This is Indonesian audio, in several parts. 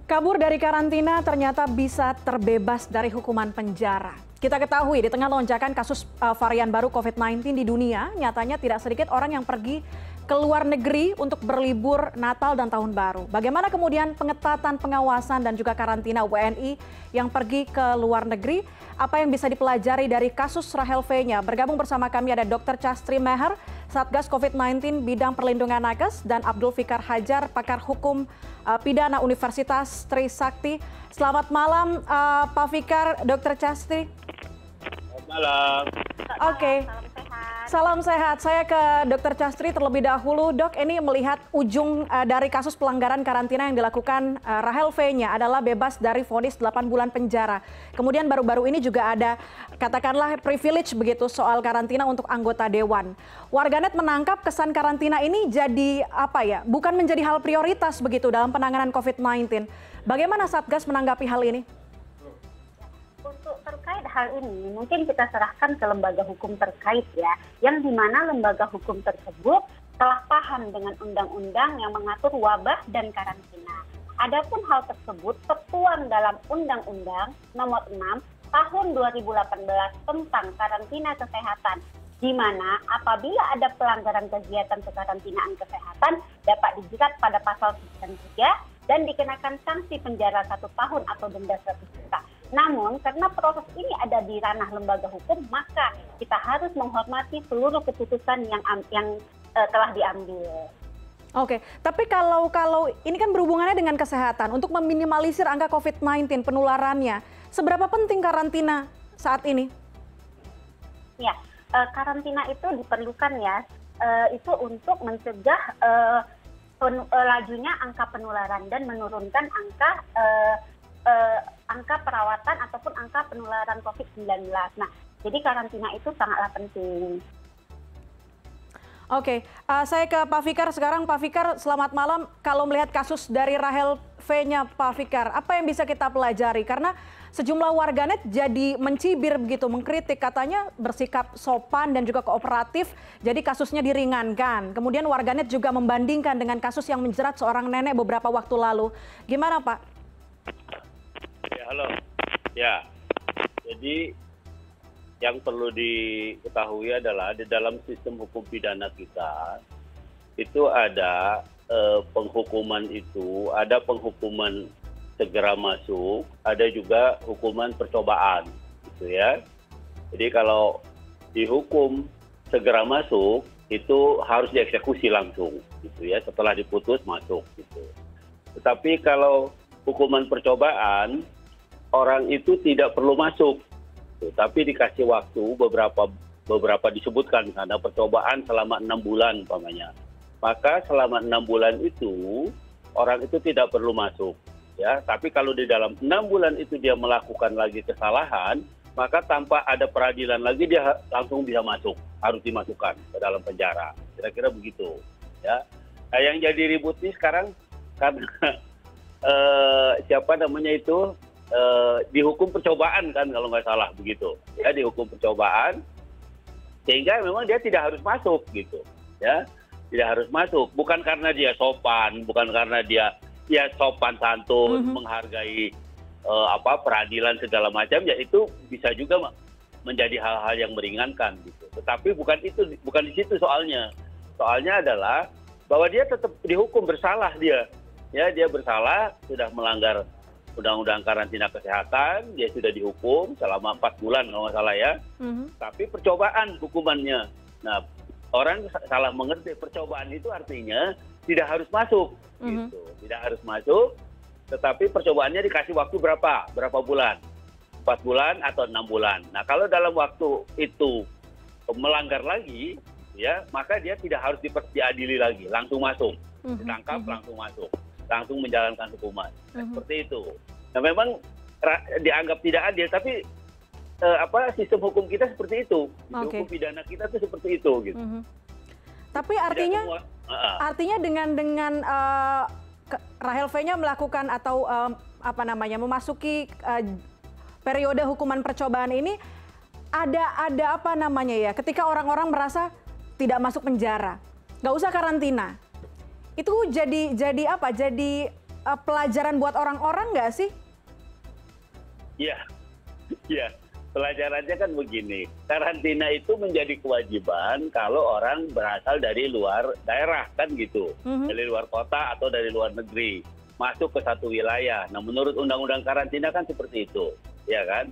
Kabur dari karantina ternyata bisa terbebas dari hukuman penjara. Kita ketahui di tengah lonjakan kasus varian baru COVID-19 di dunia, nyatanya tidak sedikit orang yang pergi ke luar negeri untuk berlibur Natal dan Tahun Baru. Bagaimana kemudian pengetatan pengawasan dan juga karantina WNI yang pergi ke luar negeri? Apa yang bisa dipelajari dari kasus Rahel V-nya? Bergabung bersama kami ada Dr. Chastri Meher, Satgas COVID-19 Bidang Perlindungan Nakes, dan Abdul Fikar Hajar, pakar hukum pidana Universitas Trisakti. Selamat malam Pak Fikar, Dr. Chastri. Selamat malam. Oke. Salam sehat. Saya ke Dr. Chastri terlebih dahulu. Dok, ini melihat ujung dari kasus pelanggaran karantina yang dilakukan Rahel V-nya adalah bebas dari vonis 8 bulan penjara. Kemudian baru-baru ini juga ada katakanlah privilege begitu soal karantina untuk anggota dewan. Warganet menangkap kesan karantina ini jadi apa ya? Bukan menjadi hal prioritas begitu dalam penanganan COVID-19. Bagaimana Satgas menanggapi hal ini? Untuk terkait hal ini, mungkin kita serahkan ke lembaga hukum terkait ya, yang dimana lembaga hukum tersebut telah paham dengan undang-undang yang mengatur wabah dan karantina. Adapun hal tersebut tertuang dalam Undang-Undang Nomor 6 Tahun 2018 tentang karantina kesehatan, di mana apabila ada pelanggaran kegiatan kekarantinaan kesehatan dapat dijerat pada pasal 93 dan dikenakan sanksi penjara 1 tahun atau denda 100 juta. Namun karena proses ini ada di ranah lembaga hukum, maka kita harus menghormati seluruh keputusan yang telah diambil. Oke, tapi kalau ini kan berhubungannya dengan kesehatan, untuk meminimalisir angka COVID-19 penularannya, seberapa penting karantina saat ini? Ya, karantina itu diperlukan ya, itu untuk mencegah lajunya angka penularan dan menurunkan angka perawatan ataupun angka penularan COVID-19. Nah, jadi karantina itu sangatlah penting. Oke, saya ke Pak Fikar sekarang. Pak Fikar, selamat malam. Kalau melihat kasus dari Rahel V-nya Pak Fikar, apa yang bisa kita pelajari? Karena sejumlah warganet jadi mencibir begitu, mengkritik, katanya bersikap sopan dan juga kooperatif, jadi kasusnya diringankan. Kemudian warganet juga membandingkan dengan kasus yang menjerat seorang nenek beberapa waktu lalu. Gimana Pak? Ya, halo. Ya, jadi yang perlu diketahui adalah di dalam sistem hukum pidana kita itu ada penghukuman itu, ada penghukuman segera masuk, ada juga hukuman percobaan, gitu ya. Jadi kalau dihukum segera masuk itu harus dieksekusi langsung, gitu ya. Setelah diputus masuk, gitu. Tetapi kalau hukuman percobaan, orang itu tidak perlu masuk, tapi dikasih waktu beberapa disebutkan karena percobaan selama 6 bulan umpamanya. Maka selama 6 bulan itu orang itu tidak perlu masuk, ya. Tapi kalau di dalam 6 bulan itu dia melakukan lagi kesalahan, maka tanpa ada peradilan lagi dia langsung bisa masuk, harus dimasukkan ke dalam penjara. Kira-kira begitu, ya. Nah, yang jadi ribut nih sekarang karena siapa namanya itu dihukum percobaan kan kalau nggak salah begitu, ya, dihukum percobaan sehingga memang dia tidak harus masuk gitu, ya, tidak harus masuk, bukan karena dia sopan, bukan karena dia sopan santun, menghargai peradilan segala macam, ya itu bisa juga menjadi hal-hal yang meringankan gitu. Tetapi bukan di situ soalnya adalah bahwa dia tetap dihukum bersalah dia. Ya, dia bersalah, sudah melanggar undang-undang karantina kesehatan, dia sudah dihukum selama 4 bulan kalau nggak salah ya. Tapi percobaan hukumannya. Nah, orang salah mengerti, percobaan itu artinya tidak harus masuk, gitu. Tidak harus masuk, tetapi percobaannya dikasih waktu berapa bulan? 4 bulan atau 6 bulan. Nah, kalau dalam waktu itu melanggar lagi, ya, maka dia tidak harus diadili lagi, langsung masuk, ditangkap langsung masuk, langsung menjalankan hukuman. Seperti itu. Nah, memang dianggap tidak adil, tapi sistem hukum kita seperti itu. Hukum pidana kita tuh seperti itu gitu. Tapi artinya dengan Rahel V-nya melakukan atau memasuki periode hukuman percobaan ini, ada apa namanya ya, ketika orang-orang merasa tidak masuk penjara, nggak usah karantina, itu jadi apa? Jadi pelajaran buat orang-orang nggak sih? Iya, iya. Pelajarannya kan begini, karantina itu menjadi kewajiban kalau orang berasal dari luar daerah kan gitu, dari luar kota atau dari luar negeri, masuk ke satu wilayah. Nah menurut undang-undang karantina kan seperti itu, ya kan?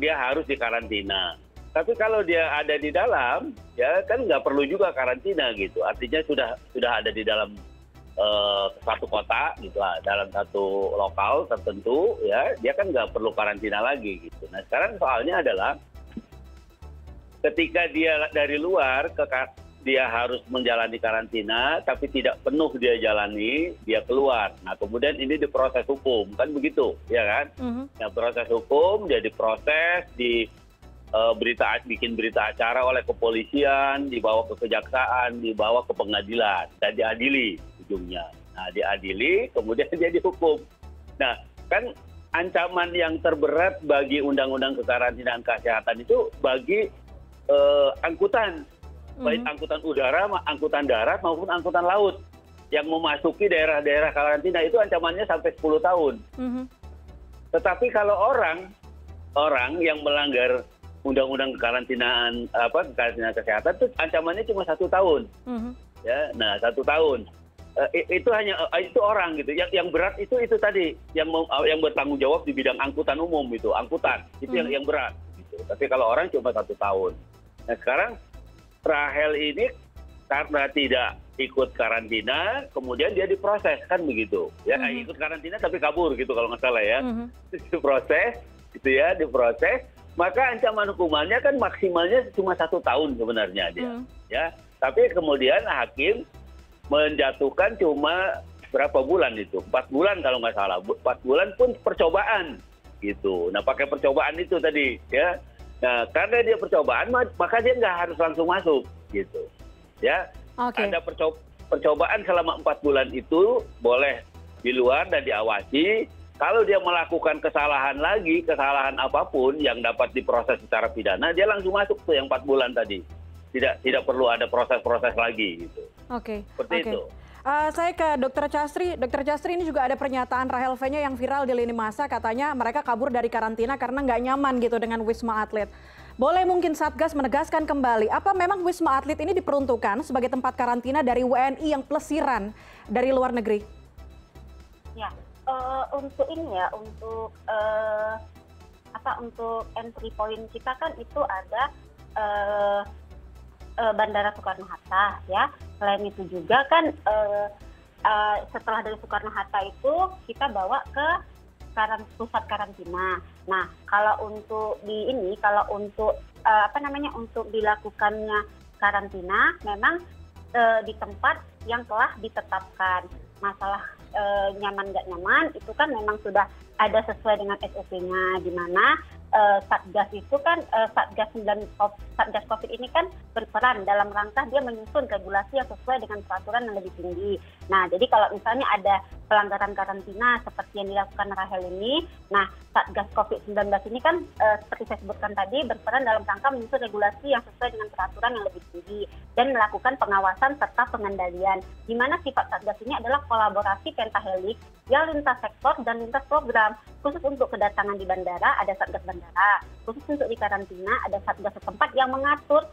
Dia harus dikarantina. Tapi kalau dia ada di dalam, ya kan nggak perlu juga karantina gitu. Artinya sudah ada di dalam satu kota gitu lah, dalam satu lokal tertentu, ya dia kan nggak perlu karantina lagi gitu. Nah sekarang soalnya adalah ketika dia dari luar dia harus menjalani karantina, tapi tidak penuh dia jalani, dia keluar. Nah kemudian ini diproses hukum kan begitu, ya kan? Nah proses hukum dia diproses bikin berita acara oleh kepolisian, dibawa ke kejaksaan, dibawa ke pengadilan dan diadili ujungnya. Nah diadili kemudian dia dihukum. Nah kan ancaman yang terberat bagi undang-undang kekarantinaan kesehatan itu bagi angkutan, baik angkutan udara, angkutan darat maupun angkutan laut yang memasuki daerah-daerah karantina itu ancamannya sampai 10 tahun. Tetapi kalau orang yang melanggar undang-undang kekarantinaan kesehatan itu ancamannya cuma 1 tahun. Ya, nah 1 tahun. Itu hanya itu orang gitu. Yang berat itu tadi yang bertanggung jawab di bidang angkutan umum itu, angkutan itu yang berat. Gitu. Tapi kalau orang cuma 1 tahun. Nah sekarang Rahel ini karena tidak ikut karantina, kemudian dia diproses kan begitu. Ya ikut karantina tapi kabur gitu kalau nggak salah ya. Diproses, gitu ya, diproses. Maka ancaman hukumannya kan maksimalnya cuma 1 tahun sebenarnya dia, ya. Tapi kemudian hakim menjatuhkan cuma berapa bulan itu, 4 bulan kalau nggak salah, 4 bulan pun percobaan, gitu. Nah pakai percobaan itu tadi, ya. Nah karena dia percobaan, maka dia nggak harus langsung masuk, gitu, ya. Ada percobaan selama 4 bulan itu boleh di luar dan diawasi. Kalau dia melakukan kesalahan apapun yang dapat diproses secara pidana, dia langsung masuk tuh yang 4 bulan tadi. Tidak perlu ada proses-proses lagi gitu. Oke. Seperti itu. Saya ke Dr. Chastri. Dr. Chastri, ini juga ada pernyataan Rahel V-nya yang viral di lini masa, katanya mereka kabur dari karantina karena nggak nyaman gitu dengan Wisma Atlet. Boleh mungkin Satgas menegaskan kembali, apa memang Wisma Atlet ini diperuntukkan sebagai tempat karantina dari WNI yang plesiran dari luar negeri? Ya. Untuk ini ya, untuk entry point kita kan itu ada Bandara Soekarno-Hatta ya. Selain itu juga kan setelah dari Soekarno-Hatta itu kita bawa ke pusat karantina. Nah kalau untuk untuk dilakukannya karantina memang di tempat yang telah ditetapkan. Masalah nyaman nggak nyaman itu kan memang sudah ada sesuai dengan SOP-nya, di mana Satgas itu kan Satgas COVID ini kan berperan dalam rangka dia menyusun regulasi yang sesuai dengan peraturan yang lebih tinggi. Nah, jadi kalau misalnya ada pelanggaran karantina seperti yang dilakukan Rahel ini, nah Satgas COVID-19 ini kan seperti saya sebutkan tadi berperan dalam rangka menyusun regulasi yang sesuai dengan peraturan yang lebih tinggi dan melakukan pengawasan serta pengendalian. Di mana sifat Satgas ini adalah kolaborasi pentahelix yang lintas sektor dan lintas program. Khusus untuk kedatangan di bandara ada Satgas Bandara, khusus untuk di karantina ada Satgas setempat yang mengatur,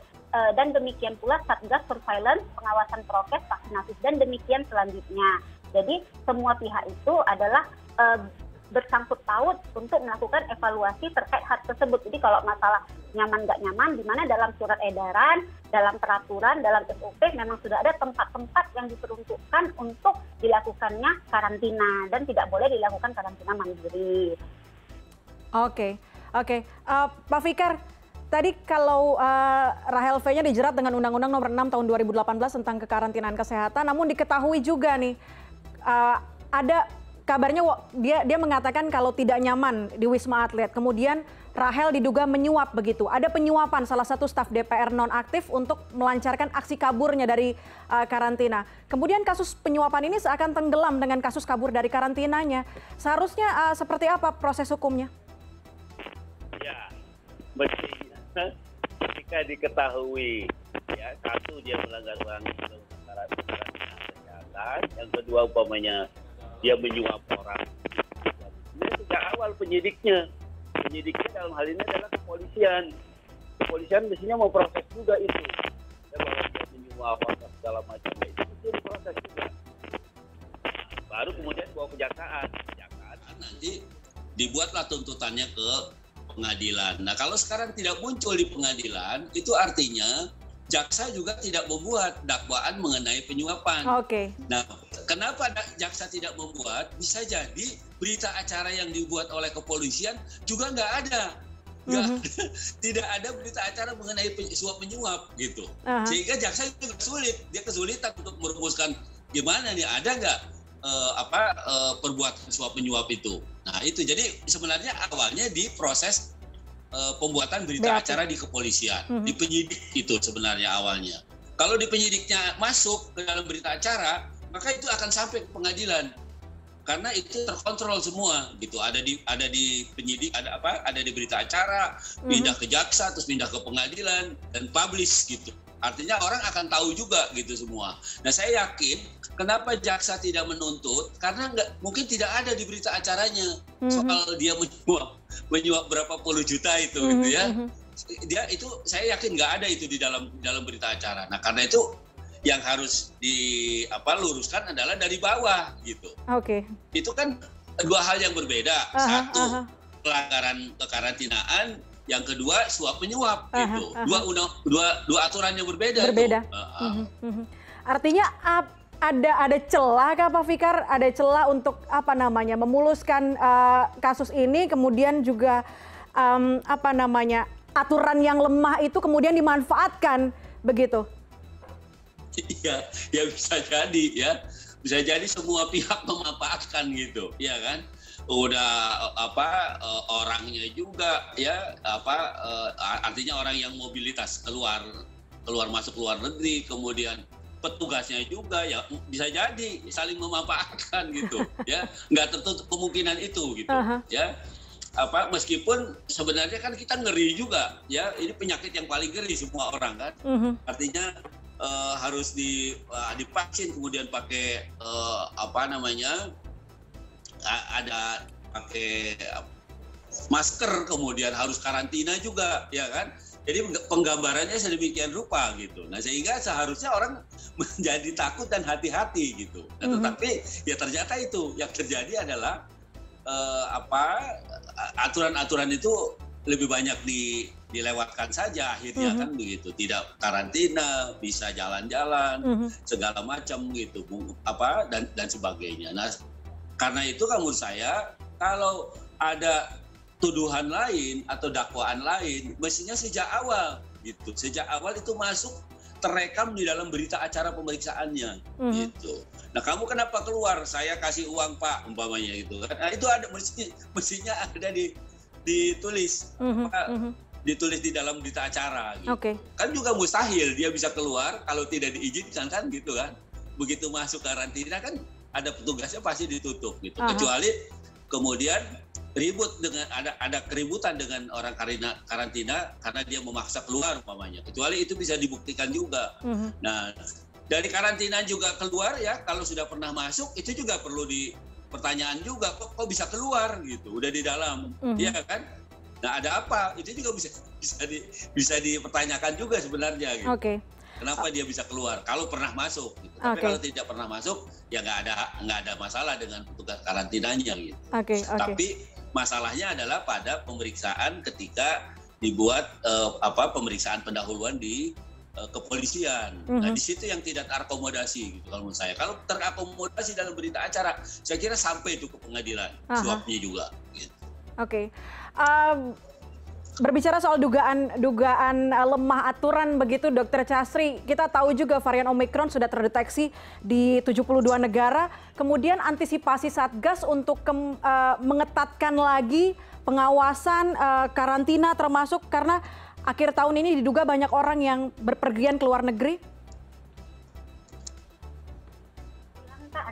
dan demikian pula Satgas Surveillance, pengawasan prokes, vaksinasi, dan demikian selanjutnya. Jadi semua pihak itu adalah bersangkut paut untuk melakukan evaluasi terkait hal tersebut. Jadi kalau masalah nyaman nggak nyaman, di mana dalam surat edaran, dalam peraturan, dalam SOP memang sudah ada tempat-tempat yang diperuntukkan untuk dilakukannya karantina dan tidak boleh dilakukan karantina mandiri. Oke. Pak Fikar, tadi kalau Rahel V-nya dijerat dengan Undang-Undang Nomor 6 Tahun 2018 tentang kekarantinaan kesehatan, namun diketahui juga nih ada kabarnya dia mengatakan kalau tidak nyaman di Wisma Atlet. Kemudian Rahel diduga menyuap begitu. Ada penyuapan salah satu staf DPR nonaktif untuk melancarkan aksi kaburnya dari karantina. Kemudian kasus penyuapan ini seakan tenggelam dengan kasus kabur dari karantinanya. Seharusnya seperti apa proses hukumnya? Ya, mestinya ketika diketahui ya satu dia melanggar undang-undang karantina kesehatan, yang kedua umpamanya dia menyuap orang. Ini sejak awal penyidiknya dalam hal ini adalah kepolisian. Kepolisian biasanya mau proses juga itu. Ya, bahwa dia menyuap apa segala macam itu diproses juga. Baru kemudian bawa kejaksaan. Nanti dibuatlah tuntutannya ke pengadilan. Nah, kalau sekarang tidak muncul di pengadilan, itu artinya jaksa juga tidak membuat dakwaan mengenai penyuapan. Oke. Nah, kenapa jaksa tidak membuat? Bisa jadi berita acara yang dibuat oleh kepolisian juga nggak ada. Tidak ada berita acara mengenai suap menyuap gitu. Sehingga jaksa juga sulit. Dia kesulitan untuk merumuskan gimana nih, ada nggak perbuatan suap menyuap itu. Nah itu jadi sebenarnya awalnya di proses pembuatan berita acara di kepolisian, di penyidik itu sebenarnya awalnya. Kalau di penyidiknya masuk ke dalam berita acara, maka itu akan sampai ke pengadilan. Karena itu terkontrol semua gitu. Ada di penyidik, ada di berita acara, pindah ke jaksa, terus pindah ke pengadilan dan publish gitu. Artinya orang akan tahu juga gitu semua. Nah saya yakin kenapa jaksa tidak menuntut, karena mungkin tidak ada di berita acaranya soal dia menyuap berapa puluh juta itu gitu ya. Dia itu saya yakin nggak ada itu di dalam berita acara. Nah karena itu yang harus luruskan adalah dari bawah gitu. Oke. Itu kan dua hal yang berbeda. Satu, pelanggaran kekarantinaan. Yang kedua suap menyuap gitu. Dua aturan yang berbeda. Artinya ada celah kah Pak Fikar? Ada celah untuk memuluskan kasus ini, kemudian juga aturan yang lemah itu kemudian dimanfaatkan begitu? Iya, ya bisa jadi ya. Bisa jadi semua pihak memanfaatkan gitu, ya kan? Udah orangnya juga ya artinya orang yang mobilitas keluar masuk luar negeri, kemudian petugasnya juga ya bisa jadi saling memanfaatkan gitu ya, nggak tertutup kemungkinan itu gitu ya. Meskipun sebenarnya kan kita ngeri juga ya, ini penyakit yang paling ngeri semua orang kan. Artinya harus divaksin, kemudian pakai ada pakai masker, kemudian harus karantina juga ya kan. Jadi penggambarannya sedemikian rupa gitu. Nah sehingga seharusnya orang menjadi takut dan hati-hati gitu. Nah, tetapi ya ternyata itu yang terjadi adalah aturan-aturan itu lebih banyak dilewatkan saja akhirnya kan begitu. Tidak karantina, bisa jalan-jalan, segala macam gitu, dan sebagainya. Nah karena itu menurut saya kalau ada tuduhan lain atau dakwaan lain, mestinya sejak awal gitu. Sejak awal itu masuk terekam di dalam berita acara pemeriksaannya gitu. Nah kamu kenapa keluar? Saya kasih uang Pak umpamanya gitu kan. Nah itu ada mestinya ada ditulis ditulis di dalam berita acara gitu. Kan juga mustahil dia bisa keluar kalau tidak diizinkan kan gitu kan. Begitu masuk karantina kan ada petugasnya pasti ditutup gitu. Kecuali kemudian ribut dengan ada keributan dengan orang karantina karena dia memaksa keluar umpamanya. Kecuali itu bisa dibuktikan juga. Nah, dari karantina juga keluar ya, kalau sudah pernah masuk itu juga perlu pertanyaan juga kok bisa keluar gitu. Udah di dalam. Iya kan? Nah, ada apa? Itu juga bisa dipertanyakan juga sebenarnya gitu. Kenapa dia bisa keluar kalau pernah masuk gitu. Tapi kalau tidak pernah masuk ya nggak ada masalah dengan petugas karantinanya gitu. Tapi masalahnya adalah pada pemeriksaan ketika dibuat pemeriksaan pendahuluan di kepolisian. Nah di situ yang tidak terakomodasi gitu kalau menurut saya. Kalau terakomodasi dalam berita acara saya kira sampai itu ke pengadilan suapnya juga gitu. Berbicara soal dugaan lemah aturan begitu Dr. Chasri, kita tahu juga varian Omicron sudah terdeteksi di 72 negara. Kemudian antisipasi Satgas untuk mengetatkan lagi pengawasan karantina termasuk karena akhir tahun ini diduga banyak orang yang berpergian ke luar negeri.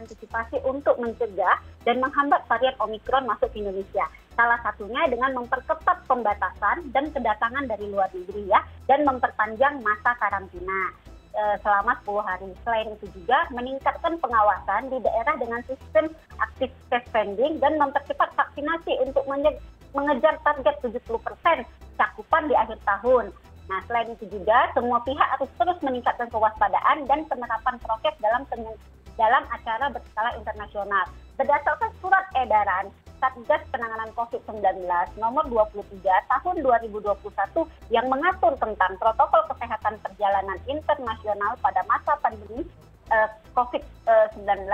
Antisipasi untuk mencegah dan menghambat varian Omicron masuk ke Indonesia. Salah satunya dengan memperketat pembatasan dan kedatangan dari luar negeri ya, dan memperpanjang masa karantina. selama 10 hari. Selain itu juga meningkatkan pengawasan di daerah dengan sistem active case spending dan mempercepat vaksinasi untuk mengejar target 70% cakupan di akhir tahun. Nah, selain itu juga semua pihak harus terus meningkatkan kewaspadaan dan penerapan prokes dalam acara berskala internasional. Berdasarkan surat edaran Satgas Penanganan COVID-19 nomor 23 tahun 2021 yang mengatur tentang protokol kesehatan perjalanan internasional pada masa pandemi COVID-19,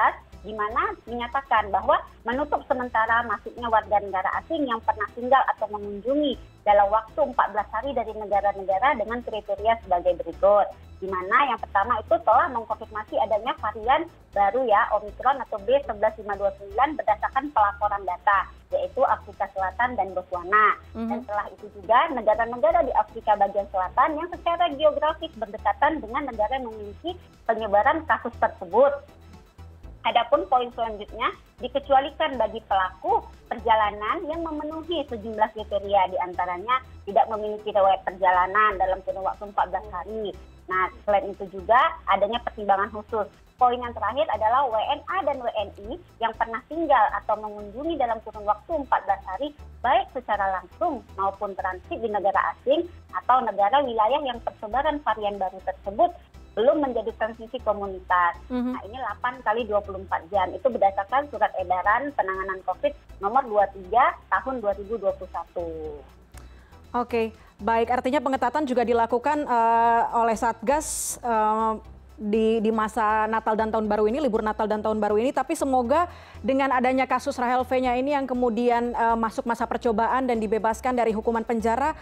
di mana menyatakan bahwa menutup sementara masuknya warga negara asing yang pernah tinggal atau mengunjungi dalam waktu 14 hari dari negara-negara dengan kriteria sebagai berikut. Di mana yang pertama itu telah mengkonfirmasi adanya varian baru ya, Omicron atau B11529 berdasarkan pelaporan data, yaitu Afrika Selatan dan Botswana. Dan setelah itu juga negara-negara di Afrika bagian selatan yang secara geografis berdekatan dengan negara yang memiliki penyebaran kasus tersebut. Adapun poin selanjutnya, dikecualikan bagi pelaku perjalanan yang memenuhi sejumlah kriteria, diantaranya tidak memiliki riwayat perjalanan dalam kurun waktu 14 hari. Nah, selain itu juga adanya pertimbangan khusus. Poin yang terakhir adalah WNA dan WNI yang pernah tinggal atau mengunjungi dalam kurun waktu 14 hari, baik secara langsung maupun transit di negara asing atau negara wilayah yang persebaran varian baru tersebut belum menjadi transmisi komunitas. Nah, ini 8 kali 24 jam. Itu berdasarkan surat edaran penanganan COVID nomor 23 tahun 2021. Oke, baik. Artinya pengetatan juga dilakukan oleh Satgas di masa Natal dan Tahun Baru ini, libur Natal dan Tahun Baru ini. Tapi semoga dengan adanya kasus Rahel V-nya ini yang kemudian masuk masa percobaan dan dibebaskan dari hukuman penjara,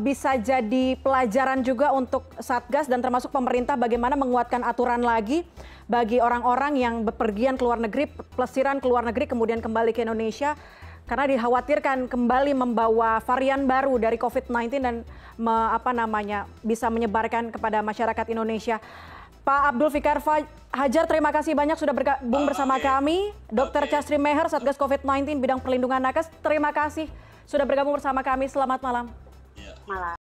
bisa jadi pelajaran juga untuk Satgas dan termasuk pemerintah bagaimana menguatkan aturan lagi bagi orang-orang yang bepergian ke luar negeri, pelesiran ke luar negeri kemudian kembali ke Indonesia. Karena dikhawatirkan kembali membawa varian baru dari COVID-19 dan bisa menyebarkan kepada masyarakat Indonesia. Pak Abdul Fikar Hajar, terima kasih banyak sudah bergabung bersama kami. Dr. Chastri Meher, Satgas COVID-19 bidang perlindungan nakes, terima kasih sudah bergabung bersama kami. Selamat malam. Malam.